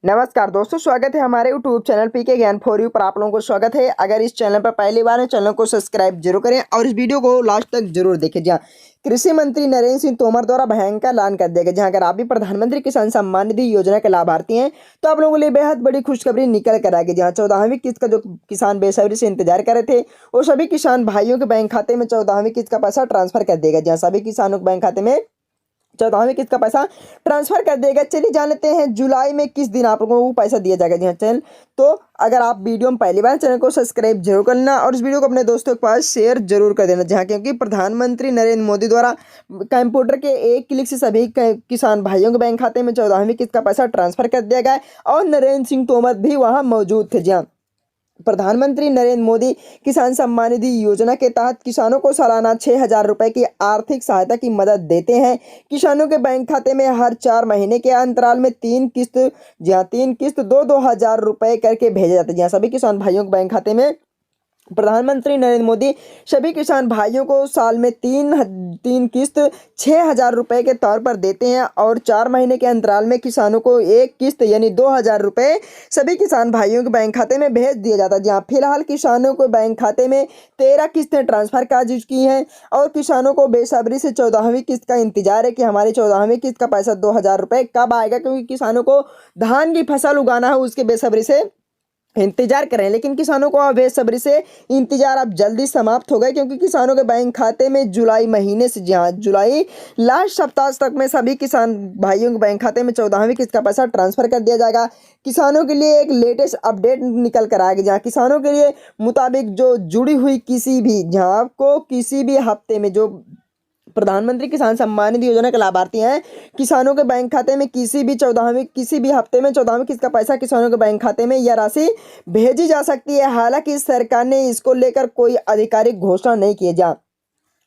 नमस्कार दोस्तों, स्वागत है हमारे यूट्यूब चैनल पीके ज्ञान फॉर यू पर। आप लोगों को स्वागत है। अगर इस चैनल पर पहली बार है, चैनल को सब्सक्राइब जरूर करें और इस वीडियो को लास्ट तक जरूर देखें। जहाँ कृषि मंत्री नरेंद्र सिंह तोमर द्वारा भयंकर ऐलान कर दिया गया, जहाँ अगर आप भी प्रधानमंत्री किसान सम्मान निधि योजना के लाभार्थी हैं तो आप लोगों के लिए बेहद बड़ी खुशखबरी निकल कर आएगी। जहाँ 14वीं किस्त का जो किसान बेसब्री से इंतजार कर रहे थे, वो सभी किसान भाइयों के बैंक खाते में 14वीं किस्त का पैसा ट्रांसफर कर देगा। जहाँ सभी किसानों के बैंक खाते में 14वीं किस्त का पैसा ट्रांसफर कर देगा। चलिए जान लेते हैं जुलाई में किस दिन आप लोगों को पैसा दिया जाएगा। जी हाँ, चैनल तो अगर आप वीडियो में पहली बार चैनल को सब्सक्राइब जरूर करना और इस वीडियो को अपने दोस्तों के पास शेयर जरूर कर देना। जहाँ क्योंकि प्रधानमंत्री नरेंद्र मोदी द्वारा कंप्यूटर के एक क्लिक से सभी किसान भाइयों के बैंक खाते में 14वीं किस्त का पैसा ट्रांसफर कर दिया गया है और नरेंद्र सिंह तोमर भी वहाँ मौजूद थे। जी हाँ, प्रधानमंत्री नरेंद्र मोदी किसान सम्मान निधि योजना के तहत किसानों को सालाना 6,000 रुपए की आर्थिक सहायता की मदद देते हैं। किसानों के बैंक खाते में हर 4 महीने के अंतराल में 3 किस्त 2,000 रुपए करके भेजे जाते हैं। जहाँ सभी किसान भाइयों के बैंक खाते में प्रधानमंत्री नरेंद्र मोदी सभी किसान भाइयों को साल में तीन किस्त 6,000 रुपए के तौर पर देते हैं और 4 महीने के अंतराल में किसानों को एक किस्त यानी 2,000 रुपए सभी किसान भाइयों के बैंक खाते में भेज दिया जाता है। जहाँ फिलहाल किसानों को बैंक खाते में 13 किस्तें ट्रांसफर कर चुकी हैं और किसानों को बेसब्री से 14वीं किस्त का इंतजार है कि हमारी 14वीं किस्त का पैसा 2,000 रुपए कब आएगा, क्योंकि किसानों को धान की फसल उगाना है, उसके बेसब्री से इंतजार कर रहे हैं। लेकिन किसानों को अब बेसब्री से इंतजार अब जल्दी समाप्त हो गए, क्योंकि किसानों के बैंक खाते में जुलाई महीने से, जहाँ जुलाई लास्ट सप्ताह तक में सभी किसान भाइयों के बैंक खाते में 14वीं किस्त का पैसा ट्रांसफर कर दिया जाएगा। किसानों के लिए एक लेटेस्ट अपडेट निकल कर आएगी, जहाँ किसानों के लिए मुताबिक जो जुड़ी हुई किसी भी, जहाँ आपको किसी भी हफ्ते में जो प्रधानमंत्री किसान सम्मान निधि योजना के लाभार्थी हैं, किसानों के बैंक खाते में किसी भी हफ्ते में 14वीं किस्त का पैसा किसानों के बैंक खाते में यह राशि भेजी जा सकती है। हालांकि सरकार ने इसको लेकर कोई आधिकारिक घोषणा नहीं की है। जहाँ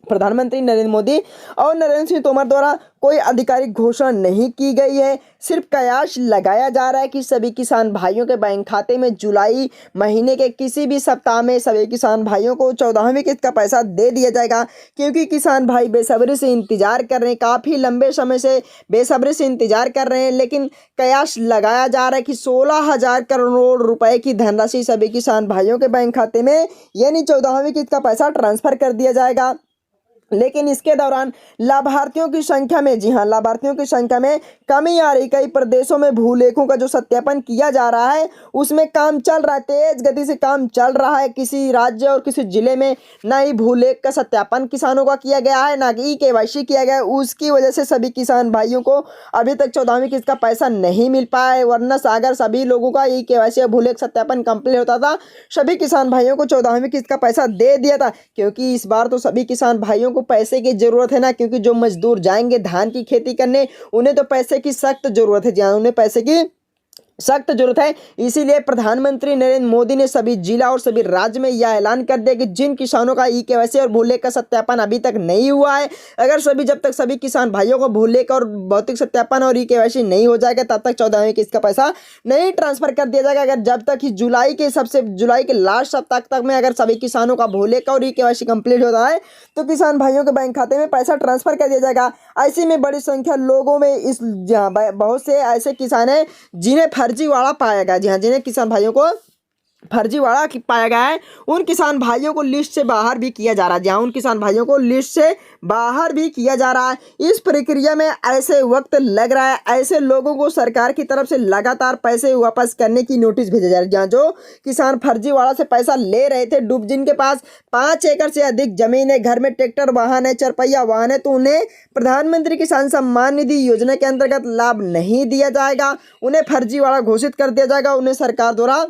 प्रधानमंत्री नरेंद्र मोदी और नरेंद्र सिंह तोमर द्वारा कोई आधिकारिक घोषणा नहीं की गई है, सिर्फ कयास लगाया जा रहा है कि सभी किसान भाइयों के बैंक खाते में जुलाई महीने के किसी भी सप्ताह में सभी किसान भाइयों को 14वीं किस्त का पैसा दे दिया जाएगा। क्योंकि किसान भाई बेसब्री से इंतजार कर रहे हैं, काफ़ी लंबे समय से बेसब्री से इंतजार कर रहे हैं। लेकिन कयास लगाया जा रहा है कि 16,000 करोड़ रुपए की धनराशि सभी किसान भाइयों के बैंक खाते में यानी 14वीं किस्त का पैसा ट्रांसफर कर दिया जाएगा। लेकिन इसके दौरान लाभार्थियों की संख्या में, जी हाँ, लाभार्थियों की संख्या में कमी आ रही। कई प्रदेशों में भूलेखों का जो सत्यापन किया जा रहा है उसमें काम चल रहा है, तेज गति से काम चल रहा है। किसी राज्य और किसी जिले में ना ही भूलेख का सत्यापन किसानों का किया गया है, ना ही KYC किया गया है। उसकी वजह से सभी किसान भाइयों को अभी तक 14वीं किस्त का पैसा नहीं मिल पाया है। वरना अगर सभी लोगों का KYC या भूलेख सत्यापन कंप्लीट होता था, सभी किसान भाइयों को 14वीं किस्त का पैसा दे दिया था। क्योंकि इस बार तो सभी किसान भाइयों को पैसे की जरूरत है ना, क्योंकि जो मजदूर जाएंगे धान की खेती करने, उन्हें तो पैसे की सख्त जरूरत है। जहाँ उन्हें पैसे की सख्त जरूरत है, इसीलिए प्रधानमंत्री नरेंद्र मोदी ने सभी जिला और सभी राज्य में यह ऐलान कर दिया कि जिन किसानों का KYC और भूलेख का सत्यापन अभी तक नहीं हुआ है, अगर जब तक सभी किसान भाइयों को भूलेख और भौतिक सत्यापन और KYC नहीं हो जाएगा, तब तक 14वीं किस्त का पैसा नहीं ट्रांसफर कर दिया जाएगा। अगर जब तक जुलाई के लास्ट सप्ताह तक में अगर सभी किसानों का भूलेख और KYC कंप्लीट होता है तो किसान भाइयों के बैंक खाते में पैसा ट्रांसफर कर दिया जाएगा। ऐसे में बड़ी संख्या लोगों में बहुत से ऐसे किसान हैं जिन्हें फर्जीवाड़ा पाया गया। जी हाँ, जिन्हें किसान भाइयों को फर्जीवाड़ा पाया गया है, उन किसान भाइयों को लिस्ट से बाहर भी किया जा रहा है। जहाँ उन किसान भाइयों को लिस्ट से बाहर भी किया जा रहा है। इस प्रक्रिया में ऐसे वक्त लग रहा है, ऐसे लोगों को सरकार की तरफ से लगातार पैसे वापस करने की नोटिस भेजा जा रहा है। जहाँ जो किसान फर्जीवाड़ा से पैसा ले रहे थे, जिनके पास 5 एकड़ से अधिक जमीन है, घर में ट्रैक्टर वाहन है, 4 पहिया वाहन है, तो उन्हें प्रधानमंत्री किसान सम्मान निधि योजना के अंतर्गत लाभ नहीं दिया जाएगा। उन्हें फर्जीवाड़ा घोषित कर दिया जाएगा, उन्हें सरकार द्वारा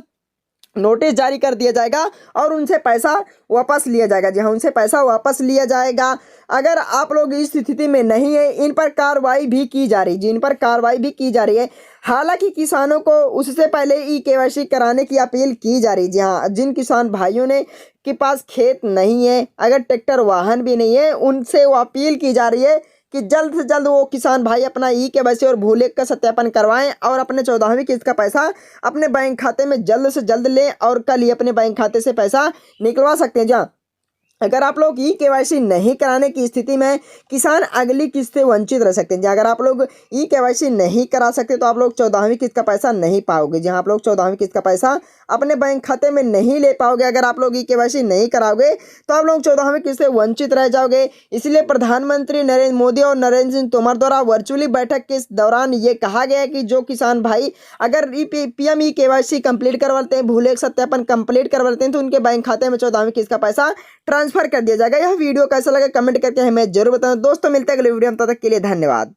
नोटिस जारी कर दिया जाएगा और उनसे पैसा वापस लिया जाएगा। जी हाँ, उनसे पैसा वापस लिया जाएगा। अगर आप लोग इस स्थिति में नहीं है, इन पर कार्रवाई भी की जा रही, जिन पर कार्रवाई भी की जा रही है। हालांकि किसानों को उससे पहले KYC कराने की अपील की जा रही है। जी हाँ, जिन किसान भाइयों ने के पास खेत नहीं है, अगर ट्रैक्टर वाहन भी नहीं है, उनसे वो अपील की जा रही है कि जल्द से जल्द वो किसान भाई अपना KYC और भूलेख का सत्यापन करवाएं और अपने 14वीं किस्त का पैसा अपने बैंक खाते में जल्द से जल्द लें और कल ही अपने बैंक खाते से पैसा निकलवा सकते हैं। जहाँ अगर आप लोग ई केवाईसी नहीं कराने की स्थिति में किसान अगली किस्त से वंचित रह सकते हैं। अगर आप लोग ई केवाईसी नहीं करा सकते तो आप लोग 14वीं किस्त का पैसा नहीं पाओगे। जहां आप लोग 14वीं किस्त का पैसा अपने बैंक खाते में नहीं ले पाओगे। अगर आप लोग ई केवाईसी नहीं कराओगे तो आप लोग 14वीं किस्त से वंचित रह जाओगे। इसलिए प्रधानमंत्री नरेंद्र मोदी और नरेंद्र सिंह तोमर द्वारा वर्चुअली बैठक के दौरान ये कहा गया कि जो किसान भाई अगर पीएम ई केवाईसी कंप्लीट करवाते हैं, भूलेख सत्यापन कंप्लीट करवाते हैं, तो उनके बैंक खाते में 14वीं किस्त का पैसा ट्रांसफर कर दिया जाएगा। यह वीडियो कैसा लगा कमेंट करके हमें जरूर बताना। दोस्तों मिलते हैं अगले वीडियो में, तब तक के लिए धन्यवाद।